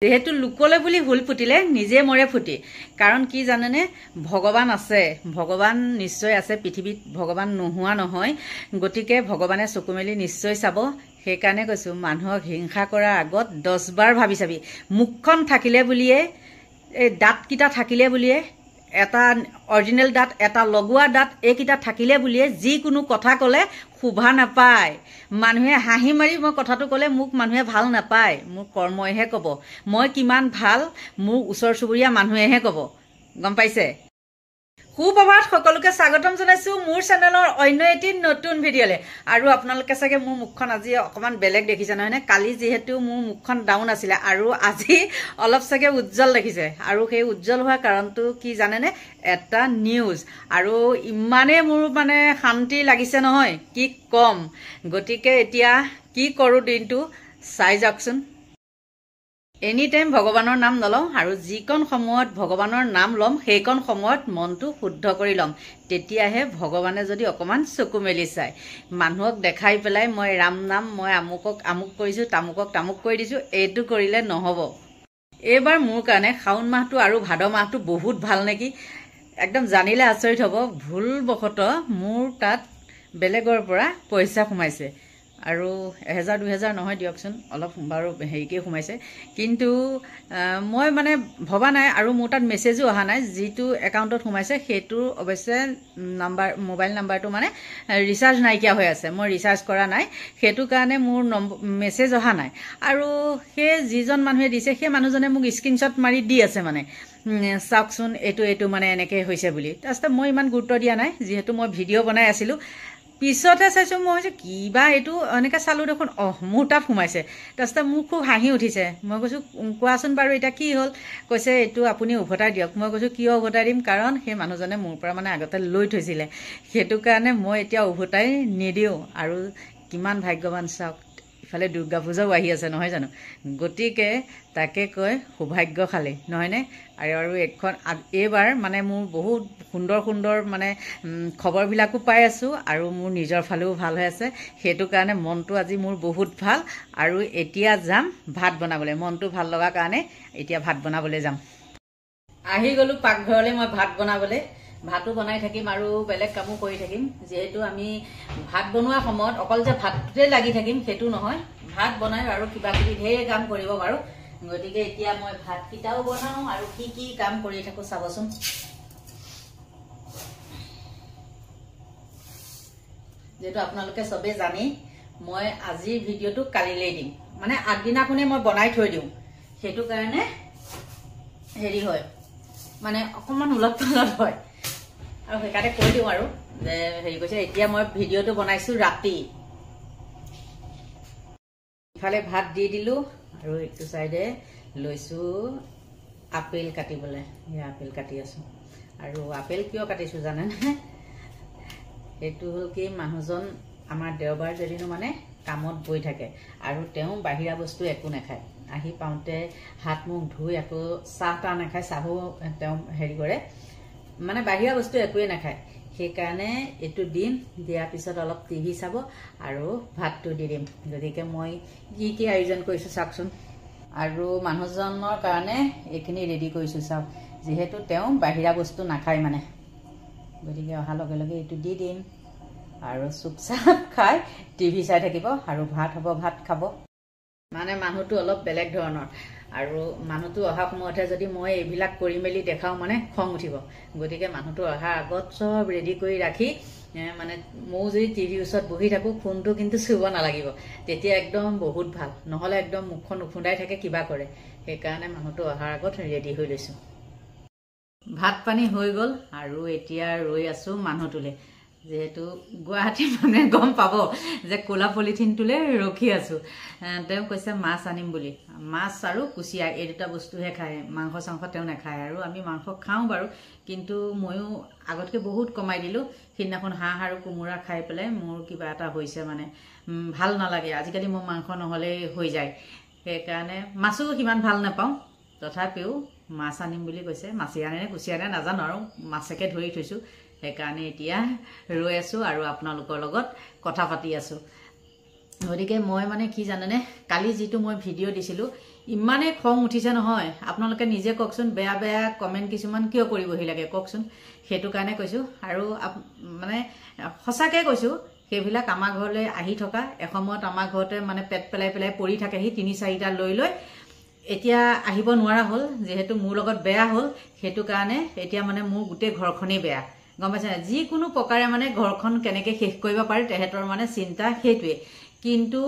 যেহেতু লোকলে বুলি ভুল ফুটিলে নিজে মৰে ফুটি কাৰণ কি জানেনে ভগৱান আছে ভগৱান নিশ্চয় আছে পৃথিৱীত ভগৱান নোহোৱা নহয় গতিকে ভগৱানে চকু মেলি নিশ্চয় চাব সেইকাৰণে কৈছো মানুহক হিংসা কৰাৰ আগত 10 বাৰ ভাবি চাবি মুখখন থাকিলে বুলিয়ে এই দাঁতকিটা থাকিলে বুলিয়ে এটা অৰিজিনেল দাঁত এটা লগোৱা দাঁত এইকিটা থাকিলে বুলিয়ে যিকোনো কথা ক'লে শুভা নাপায় মানুহে হাঁহি মাৰি মই কথাটো ক'লে মোক মানুহে ভাল নাপায় মোৰ কৰ্মইহে ক'ব মই কিমান ভাল মোৰ ওচৰ চুবুৰীয়া মানুহেহে ক'ব গম পাইছে সুপ্ৰভাত সকলোকে স্বাগতম জনাইছো মোৰ চেনেলৰ অন্য এটি নতুন ভিডিঅ'লে আৰু আপোনালোকে চাগে মোৰ মুখখন আজি অকমান বেলেগ দেখিছে নহয়নে কালি যেহেতু মোৰ মুখখন ডাউন আছিল আৰু আজি অলপ চাগে উজ্জ্বল দেখিছে আৰু সেই উজ্জ্বল হোৱাৰ কাৰণটো কি জানেনে এটা নিউজ আৰু ইমানে মোৰ মানে শান্তি লাগিছে নহয় কি কম গতিকে এতিয়া কি কৰো দিনটো চাই যাওকচোন এনি টাইম ভগৱানৰ নাম নলম আৰু যিকণ সময়ত ভগৱানৰ নাম লম সেইকণ সময়ত মনটো শুদ্ধ কৰি লম তেতিয়াহে ভগৱানে যদি অকমান চকু মেলি চায় মানুহক দেখাই পেলাই মই ৰাম নাম মই আমুকক আমুক কৰিছো তামুকক তামুক কৰি দিছো এইটো কৰিলে নহব এইবাৰ মোৰ কাৰণে শাওন মাহটো আৰু ভাদ মাহটো বহুত ভাল নেকি একদম জানিলে আচৰিত হ'ব ভুলবশত মোৰ তাত বেলেগৰ পৰা পইচা সোমাইছে আৰু 1000-2000 নহয় দিয়কচোন অলপ বাৰু হেৰিকে সোমাইছে কিন্তু মই মানে ভবা নাই আৰু মোৰ তাত মেছেজো অহা নাই যিটো একাউণ্টত সোমাইছে সেইটো অৱশ্যে নাম্বাৰ মোবাইল নাম্বাৰটো মানে ৰিচাৰ্জ নাইকিয়া হৈ আছে মই ৰিচাৰ্জ কৰা নাই সেইটো কাৰণে মোৰ মেছেজ অহা নাই আৰু সেই যিজন মানুহে দিছে সেই মানুহজনে মোক স্ক্ৰীনশ্বট মাৰি দি আছে মানে চাওকচোন এইটো মানে এনেকৈ হৈছে বুলি তাৰপিছত মই ইমান গুৰুত্ব দিয়া নাই যিহেতু মই ভিডিঅ' বনাই আছিলোঁ পিছতে চাইছো মই কিবা এইটো এনেকৈ চালোঁ দেখোন মোৰ তাত সোমাইছে তাৰপিছত মোৰ খুব হাঁহি উঠিছে মই কৈছোঁ কোৱাচোন বাৰু এতিয়া কি হ'ল কৈছে এইটো আপুনি উভতাই দিয়ক মই কৈছোঁ কিয় উভতাই দিম কাৰণ সেই মানুহজনে মোৰ পৰা মানে আগতে লৈ থৈছিলে সেইটো কাৰণে মই এতিয়া উভতাই নিদিওঁ আৰু কিমান ভাগ্যৱান চাওক ইফালে দুৰ্গা পূজাও আহি আছে নহয় জানো গতিকে তাকে কয় সৌভাগ্যশালী নহয়নে আৰু এখন এইবাৰ মানে মোৰ বহুত সুন্দৰ মানে খবৰবিলাকো পাই আছোঁ আৰু মোৰ নিজৰ ফালেও ভাল হৈ আছে সেইটো কাৰণে মনটো আজি মোৰ বহুত ভাল আৰু এতিয়া যাম ভাত বনাবলৈ মনটো ভাল লগা কাৰণে এতিয়া ভাত বনাবলৈ যাম আহি গ'লো পাকঘৰলৈ মই ভাত বনাবলৈ ভাতো বনাই থাকিম আৰু বেলেগ কামো কৰি থাকিম যেহেতু আমি ভাত বনোৱা সময়ত অকল যে ভাতটোতে লাগি থাকিম সেইটো নহয় ভাত বনাই আৰু কিবা কিবি ঢেৰ কাম কৰিব পাৰোঁ গতিকে এতিয়া মই ভাতকেইটাও বনাওঁ আৰু কি কাম কৰি থাকোঁ চাবচোন যেহেতু আপোনালোকে চবেই জানেই মই আজিৰ ভিডিঅ'টো কালিলৈ দিম মানে আগদিনাখনেই মই বনাই থৈ দিওঁ সেইটো কাৰণে হেৰি হয় মানে অকণমান উলট পালট হয় আৰু সেইকাৰণে কৈ দিওঁ আৰু যে হেৰি কৈছে এতিয়া মই ভিডিঅ'টো বনাইছোঁ ৰাতি ইফালে ভাত দি দিলোঁ আৰু এইটো চাইডে লৈছোঁ আপেল কাটিবলৈ আপেল কাটি আছোঁ আৰু আপেল কিয় কাটিছোঁ জানেনে এইটো হ'ল কি মানুহজন আমাৰ দেওবাৰ যদিনো মানে কামত গৈ থাকে আৰু তেওঁ বাহিৰা বস্তু একো নাখায় আহি পাওঁতে হাত মুখ ধুই আকৌ চাহ তাহ নাখায় চাহো তেওঁ হেৰি কৰে মানে বাহিৰা বস্তু একোৱে নাখায় সেইকাৰণে এইটো দিম দিয়াৰ পিছত অলপ টিভি চাব আৰু ভাতটো দি দিম গতিকে মই কি আয়োজন কৰিছোঁ চাওকচোন আৰু মানুহজনৰ কাৰণে এইখিনি ৰেডি কৰিছোঁ চাওক যিহেতু তেওঁ বাহিৰা বস্তু নাখায় মানে গতিকে অহাৰ লগে লগে এইটো দি দিম আৰু চুপচাপ খাই টিভি চাই থাকিব আৰু ভাত হ'ব ভাত খাব মানে মানুহটো অলপ বেলেগ ধৰণৰ আৰু মানুহটো অহা সময়তে যদি মই এইবিলাক কৰি মেলি দেখাওঁ মানে খং উঠিব গতিকে মানুহটো অহাৰ আগত চব ৰেডি কৰি ৰাখি মানে ময়ো যদি টিভিৰ ওচৰত বহি থাকোঁ ফোনটো কিন্তু চুব নালাগিব তেতিয়া একদম বহুত ভাল নহ'লে একদম মুখখন উফুন্দাই থাকে কিবা কৰে সেইকাৰণে মানুহটো অহাৰ আগত ৰেডি হৈ লৈছোঁ ভাত পানী হৈ গ'ল আৰু এতিয়া ৰৈ আছোঁ মানুহটোলৈ যেহেতু গুৱাহাটী মানুহে গম পাব যে ক'লা পলিথিনটোলৈ ৰখি আছোঁ তেওঁ কৈছে মাছ আনিম বুলি মাছ আৰু কুচিয়া এই দুটা বস্তুহে খায় মাংস চাংস তেওঁ নাখায় আৰু আমি মাংস খাওঁ বাৰু কিন্তু ময়ো আগতকৈ বহুত কমাই দিলোঁ সিদিনাখন হাঁহ আৰু কোমোৰা খাই পেলাই মোৰ কিবা এটা হৈছে মানে ভাল নালাগে আজিকালি মোৰ মাংস নহ'লেই হৈ যায় সেইকাৰণে মাছো সিমান ভাল নাপাওঁ তথাপিও মাছ আনিম বুলি কৈছে মাছে আনে নে কুচিয়া আনে নাজানো আৰু মাছকে ধৰি থৈছোঁ সেইকাৰণে এতিয়া ৰৈ আছোঁ আৰু আপোনালোকৰ লগত কথা পাতি আছোঁ গতিকে মই মানে কি জানেনে কালি যিটো মই ভিডিঅ' দিছিলোঁ ইমানে খং উঠিছে নহয় আপোনালোকে নিজে কওকচোন বেয়া বেয়া কমেন্ট কিছুমান কিয় কৰিবহি লাগে কওকচোন হেতু কাৰণে কৈছো আৰু মানে সঁচাকে কৈছো সেইবিলাক আমাৰ ঘৰলৈ আহি থকা এসময়ত আমাৰ ঘৰতে মানে পেট পেলাই পেলাই পৰি থাকে হি 3-4টা লৈ লৈ এতিয়া আহিব নোৱাৰা হল যেহেতু মোৰ লগত বেয়া হল হেতু কাৰণে এতিয়া মানে মোৰ গোটে ঘৰখনেই বেয়া গম পাইছে যি কোনো প্ৰকাৰে মানে ঘৰখন কেনেকে শেষ কৰিব পাৰে তেহেতৰ মানে চিন্তা হেতুৱে কিন্তু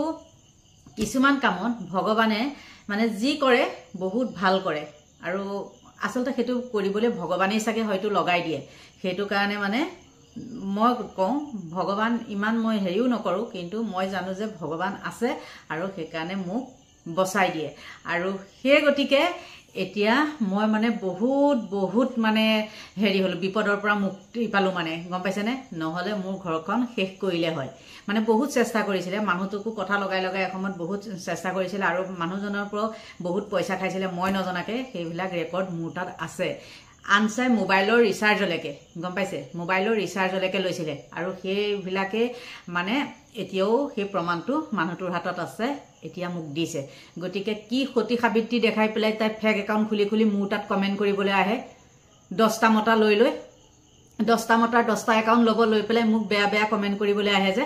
কিছুমান কামত ভগৱানে মানে যি কৰে বহুত ভাল কৰে আৰু আসলতে হেতু কৰিবলৈ ভগৱানেই সাকে হয়তো লগাই দিয়ে হেতু কাৰণে মানে মই কওঁ ভগৱান ইমান মই হেৰিও নকৰো কিন্তু মই জানো যে ভগৱান আছে আৰু সেই কাৰণে মোক বচাই দিয়ে আৰু সেই গতিকে এতিয়া মই মানে বহুত মানে হেৰি হল বিপদৰ পৰা মুক্তি পালো মানে গম পাইছেনে নহলে মোৰ ঘৰখন শেষ কৰিলে হয় মানে বহুত চেষ্টা কৰিছিলে মানুহটোকো কথা লগাই লগাই এসময়ত বহুত চেষ্টা কৰিছিলে আৰু মানুহজনৰ পৰা বহুত পইচা খাইছিলে মই নজনাকে সেইবিলাক ৰেকৰ্ড মোৰ তাত আছে আনসাই মোবাইলৰ ৰিচাৰ্জলৈকে গম পাইছে মোবাইলৰ ৰিচাৰ্জলৈকে লৈছিলে আৰু সেইবিলাকে মানে এতিয়াও সেই প্ৰমাণটো মানুহটোৰ হাতত আছে এতিয়া মোক দিছে গতিকে কি ক্ষতি সাবিত্ৰী দেখাই পেলাই তাই ফেক একাউন্ট খুলি খুলি মোৰ তাত কমেন্ট কৰিবলৈ আহে 10টা মতা লৈ 10টা মতাৰ 10টা একাউন্ট লব লৈ পেলাই মোক বেয়া বেয়া কমেন্ট কৰিবলৈ আহে যে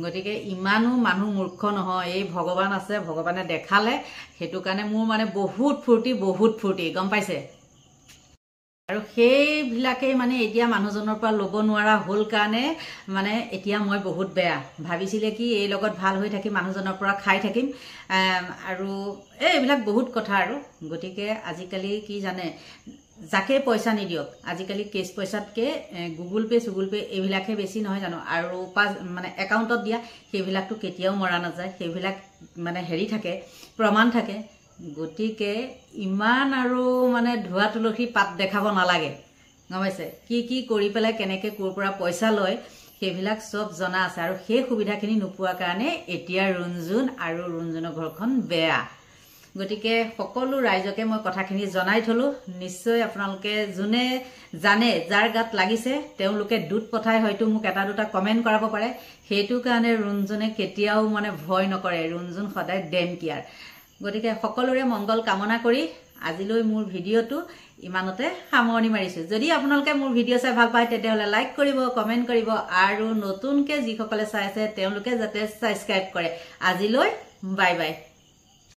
গতিকে ইমানো মানুহ মূৰ্খ নহয় এই ভগৱান আছে ভগৱানে দেখালে হেতু কাৰণে মোৰ মানে বহুত ফুৰ্তি গম পাইছে আৰু সেইবিলাকে মানে এতিয়া মানুহজনৰ পৰা লব নোৱাৰা হল কাৰণে মানে এতিয়া মই বহুত বেয়া ভাবিছিলে কি এই লগত ভাল হৈ থাকি মানুহজনৰ পৰা খাই থাকিম আৰু এইবিলাক বহুত কথা আৰু গতিকে আজিকালি কি জানে যাকে পইচা নিদিয়ক আজিকালি কেছ পইচাতকে গুগল পে এইবিলাকে বেছি নহয় জানো আৰু মানে একাউণ্টত দিয়া সেইবিলাকটো কেতিয়াও মৰা নাযায় সেইবিলাক মানে হেৰি থাকে প্ৰমাণ থাকে গতিকে ইমান আৰু মানে ধোৱা তুলসী পাত দেখাব নালাগে গম পাইছে কি কৰি পেলাই কেনেকে কোৰ পৰা পইচা লয় সেইবিলাক সব জনা আছে আৰু সেই সুবিধাখিনি নোপোৱাৰ কাৰণে এতিয়া ৰুনজুন আৰু ৰুনজুনৰ ঘৰখন বেয়া গতিকে সকলো ৰাইজকে মই কথাখিনি জনাই থলো নিশ্চয় আপোনালোকে জুনে জানে যাৰ গাত লাগিছে তেওঁলোকে দুত পঠাই হয়তো মোক এটা দুটা কমেন্ট কৰাব পাৰে হেতু কাৰণে ৰুনজুনে কেতিয়াও মানে ভয় নকৰে ৰুনজুন সদায় ডেম কেয়াৰ গতিকে সকলোৰে মংগল কামনা কৰি আজিলৈ মোৰ ভিডিঅটো ইমানতে সামৰণি মাৰিছো যদি আপোনালোকে মোৰ ভিডিঅ চাই ভাল পায় তেতিয়াহলে লাইক কৰিব কমেন্ট কৰিব আৰু নতুনকে যিসকলে চাই আছে তেওঁলোকে যাতে সাবস্ক্ৰাইব কৰে আজিলৈ বাই বাই